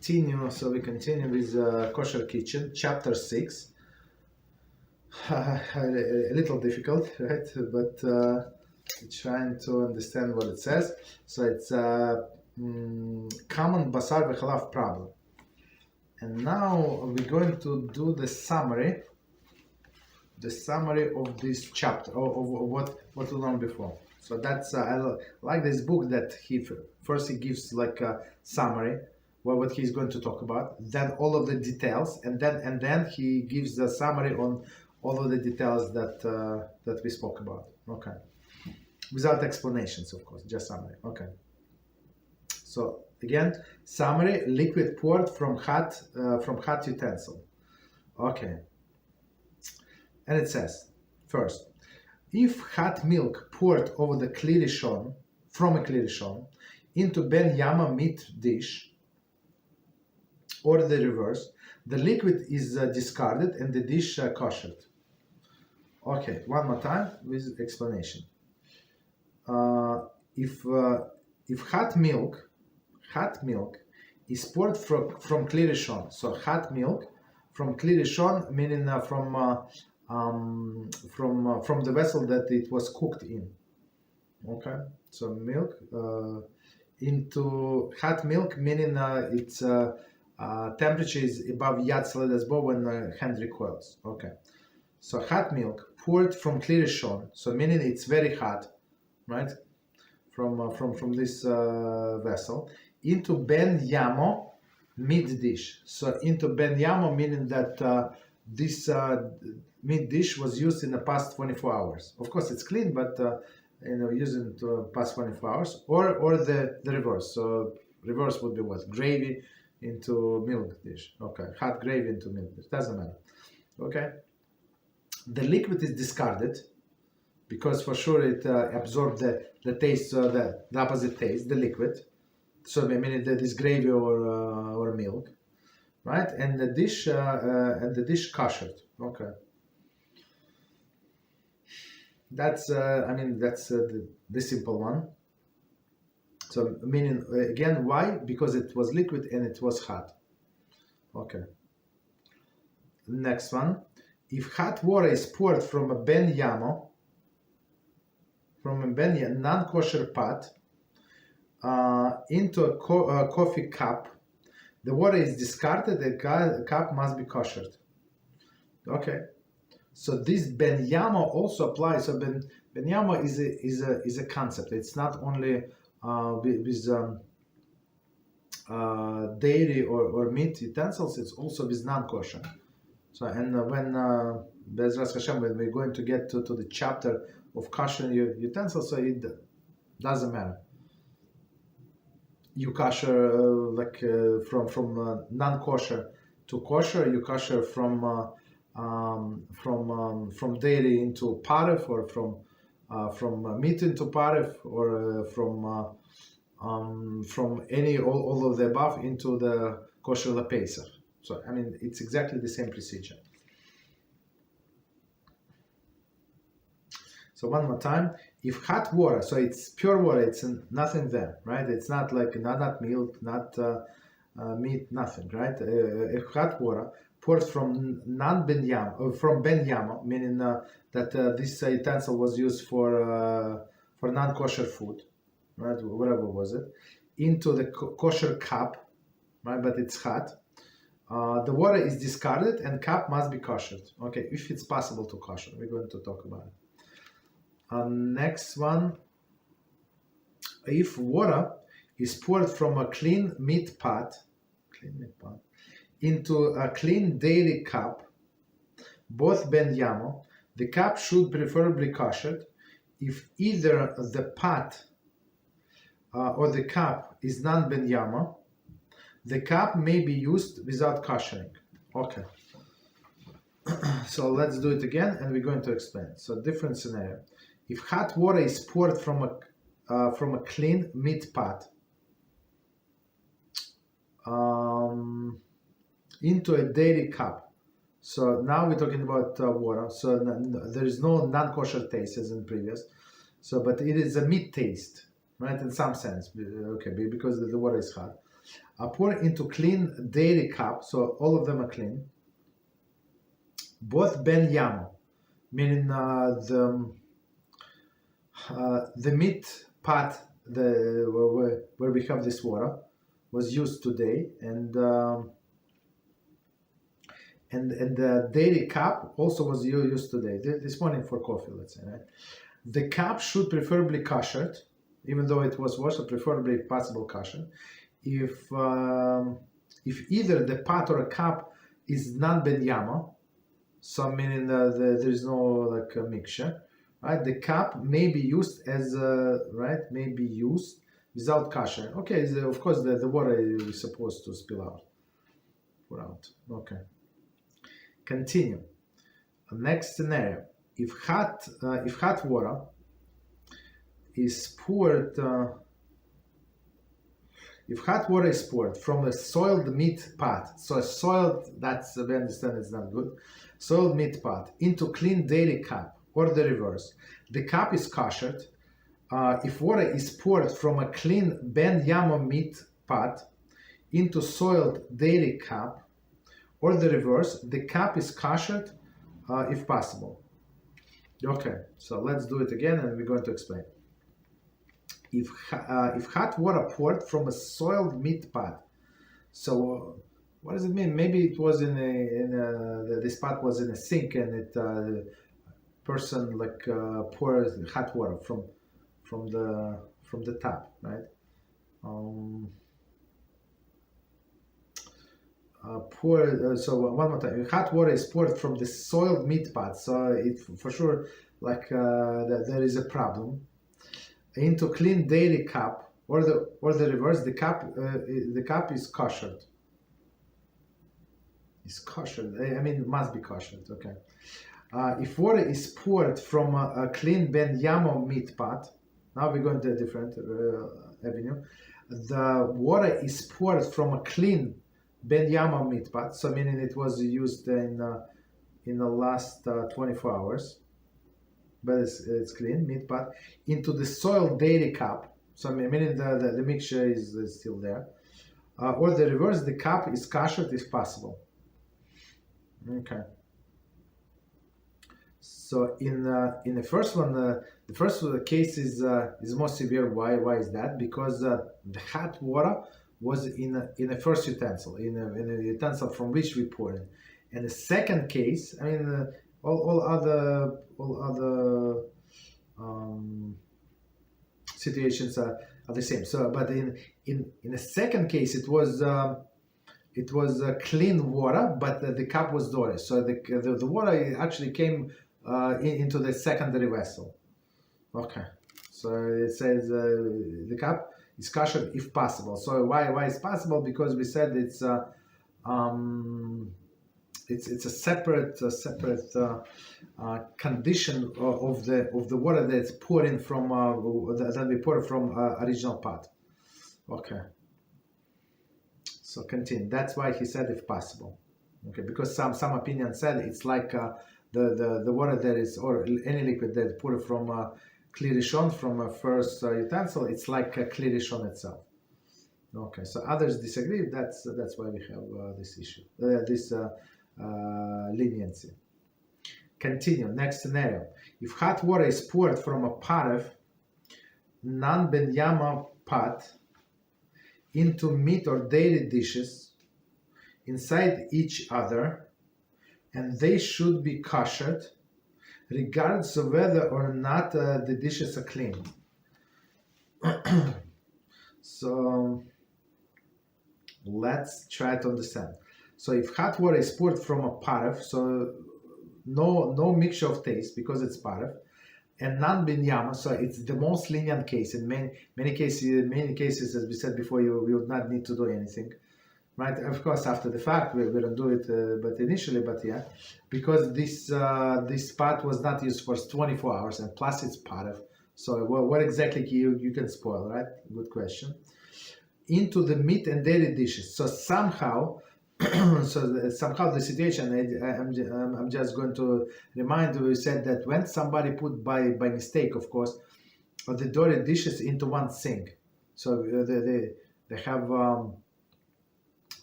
continue. So we continue with Kosher Kitchen, chapter 6. A little difficult, right? But trying to understand what it says. So it's common Basar v'chalav problem. And now we're going to do the summary of this chapter, of what we learned before. So that's I like this book that he gives like a summary what he's going to talk about, then all of the details, and then he gives the summary on all of the details that we spoke about. Okay, without explanations, of course, just summary. Okay. So again, summary: liquid poured from hot utensil. Okay. And it says, first, if hot milk poured over the from a kli rishon into ben yama meat dish, or the reverse, the liquid is discarded and the dish koshered. Okay, one more time with explanation. If hot milk is poured from kli rishon, so hot milk from kli rishon, meaning from the vessel that it was cooked in. Okay, so milk into hot milk, meaning its temperature is above yad sledesbo when hand recoils. Okay, so hot milk poured from kli rishon, so meaning it's very hot, right? From this vessel into ben yamo meat dish. So into ben yamo, meaning that this meat dish was used in the past 24 hours. Of course, it's clean, but using the past 24 hours, or the reverse. So reverse would be what? Gravy into milk dish. Okay, hot gravy into milk dish. Doesn't matter. Okay, the liquid is discarded because for sure it absorbed the taste, the opposite taste, the liquid. So I mean that is gravy or milk, right? And the dish kashrut. Okay. That's the simple one. So meaning again, why? Because it was liquid and it was hot. Okay. Next one, if hot water is poured from a ben yamo, non-kosher pot into a coffee cup, the water is discarded. The cup must be koshered. Okay. So this ben yamo also applies. So ben yamo is a concept. It's not only with dairy or meat utensils. It's also with non-kosher. So and when Beezrat HaShem, when we're going to get to the chapter of kosher utensils, so it doesn't matter. You kosher from non-kosher to kosher. You kosher from dairy into paref, or from meat into paref, or from any all of the above into the kosher lepesach. So I mean it's exactly the same procedure. So one more time, if hot water, so it's pure water, it's nothing there, right? It's not like not milk, not meat, nothing, right? If hot water poured from ben yamo, meaning that this utensil was used for non-kosher food, right? Whatever was it, into the kosher cup, right? But it's hot. The water is discarded and cup must be koshered. Okay, if it's possible to kosher, we're going to talk about it. Next one, if water is poured from a clean meat pot into a clean dairy cup, both ben yamo, the cup should preferably koshered. If either the pot or the cup is non ben yamo, the cup may be used without koshering. Okay. So let's do it again, and we're going to explain. So different scenario. If hot water is poured from a clean meat pot into a dairy cup, so now we're talking about water. So there is no non-kosher taste as in previous. So, but it is a meat taste, right? In some sense, okay, because the water is hot. Pour into clean dairy cup, so all of them are clean. Both ben yamo, meaning the meat pot, where we have this water, was used today, and the dairy cup also was used today, this morning for coffee, let's say, right? The cup should preferably kosher, even though it was washed, preferably if possible kosher. If either the pot or a cup is non ben yama, so meaning there is no like a mixture, right? The cup may be used as may be used without kosher. Okay, of course the water is supposed to spill out, pour out. Okay. Continue. Next scenario: if hot water is poured. If hot water is poured from a soiled meat pot, so soiled, that's, we understand it's not good, soiled meat pot, into clean dairy cup, or the reverse, the cup is koshered. If water is poured from a clean ben yama meat pot into soiled dairy cup, or the reverse, the cup is koshered if possible. Okay, so let's do it again and we're going to explain. If hot water poured from a soiled meat pot, so what does it mean? Maybe it was this pot was in a sink, and person poured hot water from the tap, right? So one more time, hot water is poured from the soiled meat pot, so it for sure there is a problem. Into clean dairy cup, or the reverse, the cup is koshered. Is koshered. I mean, it must be koshered. Okay. If water is poured from a clean ben yamo meat pot, now we're going to a different avenue. The water is poured from a clean ben yamo meat pot, so meaning it was used in the last 24 hours. But it's clean, meat pot, into the soiled dairy cup, so meaning the mixture is still there, or the reverse, the cup is kosher if possible. Okay. So in the first one, the first case is more severe. Why is that? Because the hot water was in a first utensil, in a utensil from which we poured it. And the second case, I mean. All other situations are the same. So, but in the second case, it was clean water, but the cup was dirty. So the water actually came into the secondary vessel. Okay. So it says the cup is kosher if possible. So why is possible? Because we said it's a separate condition of the water that's poured in from that we poured from original pot. Okay. So continue. That's why he said if possible. Okay, because some opinion said it's like the water that is, or any liquid that is poured from kli rishon, from a first utensil, it's like a kli rishon itself. Okay, so others disagree. That's why we have this issue. Leniency. Continue. Next scenario: if hot water is poured from a pot of non ben yama pot into meat or dairy dishes inside each other, and they should be koshered, regardless of whether or not the dishes are clean. So let's try to understand. So if hot water is poured from a paref, so no mixture of taste because it's paref, and non ben yama, so it's the most lenient case. In many cases, as we said before, you would not need to do anything, right? Of course, after the fact, we don't do it, but initially, yeah, because this pot was not used for 24 hours, and plus it's paref. So what exactly you can spoil, right? Good question. Into the meat and dairy dishes. So somehow the situation, I'm just going to remind you, we said that when somebody put by mistake, of course, the dirty dishes into one sink, so they have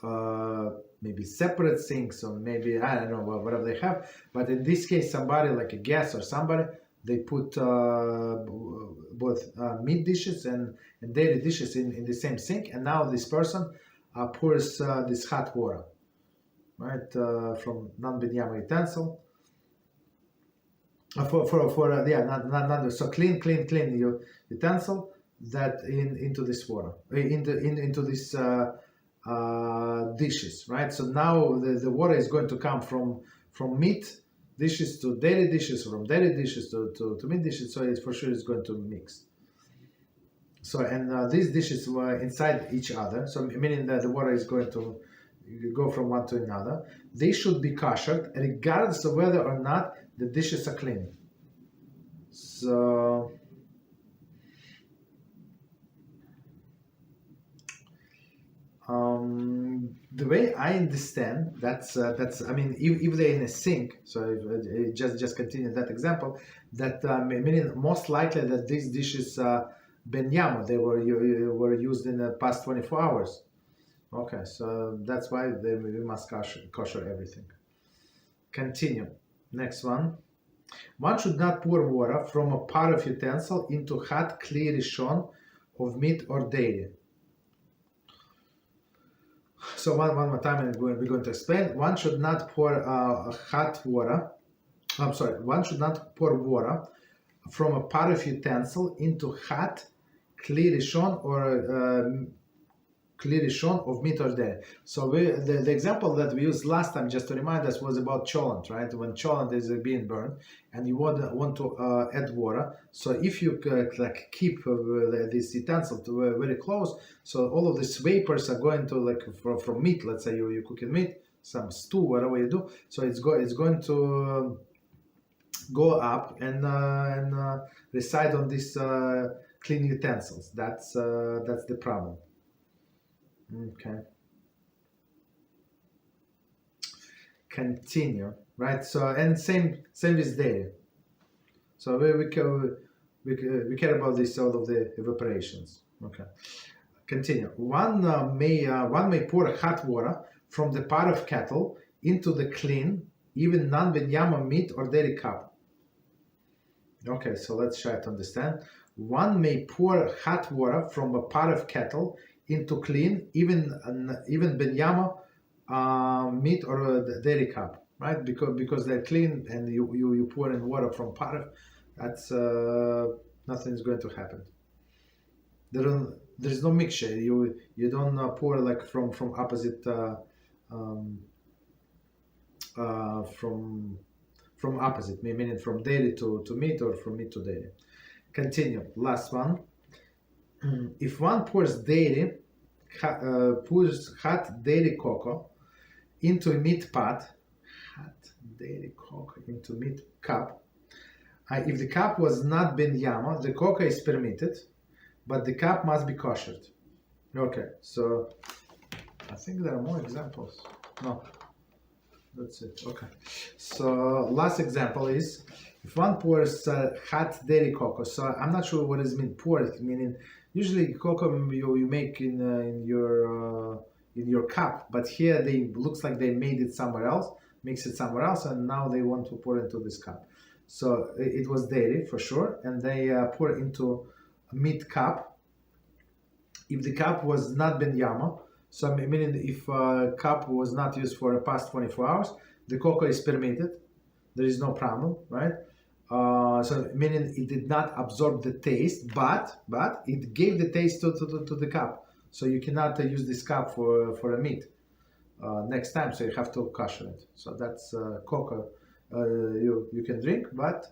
maybe separate sinks, or maybe, I don't know, whatever they have. But in this case, somebody like a guest or somebody, they put both meat dishes and dairy dishes in the same sink, and now this person pours this hot water, right, from non-binyama utensil. So clean your utensil that into this water, into this dishes, right? So now the water is going to come from meat dishes to dairy dishes, from dairy dishes to meat dishes. So it for sure is going to mix. So and these dishes were inside each other. So meaning that the water is going to go from one to another. They should be kosher regardless of whether or not the dishes are clean. So the way I understand, that's I mean, if they're in a sink, so if, just continue that example, that meaning most likely that these dishes ben yama, they were used in the past 24 hours. Okay, so that's why we must kosher everything. Continue. Next one. One should not pour water from a pot of utensil into hot kli rishon of meat or dairy. So one more time, and we're going to explain. One should not pour one should not pour water from a pot of utensil into hot kli rishon or kli rishon of meat or dairy. So the example that we used last time, just to remind us, was about cholent, right? When cholent is being burned and you want to add water. So if you like keep this utensil to very close, so all of these vapors are going to, like from meat. Let's say you cooking meat, some stew, whatever you do. So it's going to go up and reside on these clean utensils. That's the problem. Okay. Continue, right? So and same with dairy. So we care about this, all of the evaporations. Okay. Continue. One may pour hot water from the pot of kettle into the clean, even non-binyama meat or dairy cup. Okay, so let's try to understand. One may pour hot water from a pot of kettle into clean, even binyama meat or dairy cup, right? Because they're clean, and you pour in water from pot of, that's nothing is going to happen. There's no mixture. You don't pour like from opposite from opposite, meaning from dairy to meat or from meat to dairy. Continue. Last one. If one pours hot dairy cocoa into a meat pot, hot dairy cocoa into meat cup, if the cup was not ben yama, the cocoa is permitted, but the cup must be koshered. Okay, so I think there are more examples. No, that's it. Okay, so last example is if one pours hot dairy cocoa. So I'm not sure what does mean pour, meaning usually cocoa you make in your cup, but here they looks like they made it somewhere else, mix it somewhere else, and now they want to pour into this cup. So it was dairy for sure, and they pour into a meat cup. If the cup was not ben yama, so meaning if cup was not used for the past 24 hours, the cocoa is permitted. There is no problem, right? So meaning it did not absorb the taste, but it gave the taste to the cup. So you cannot use this cup for a meat next time. So you have to kosher it. So that's cocoa you can drink, but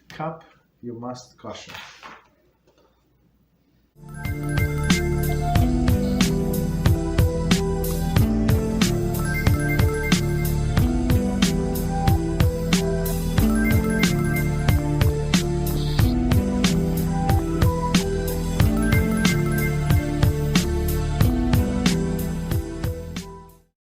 cup you must kosher.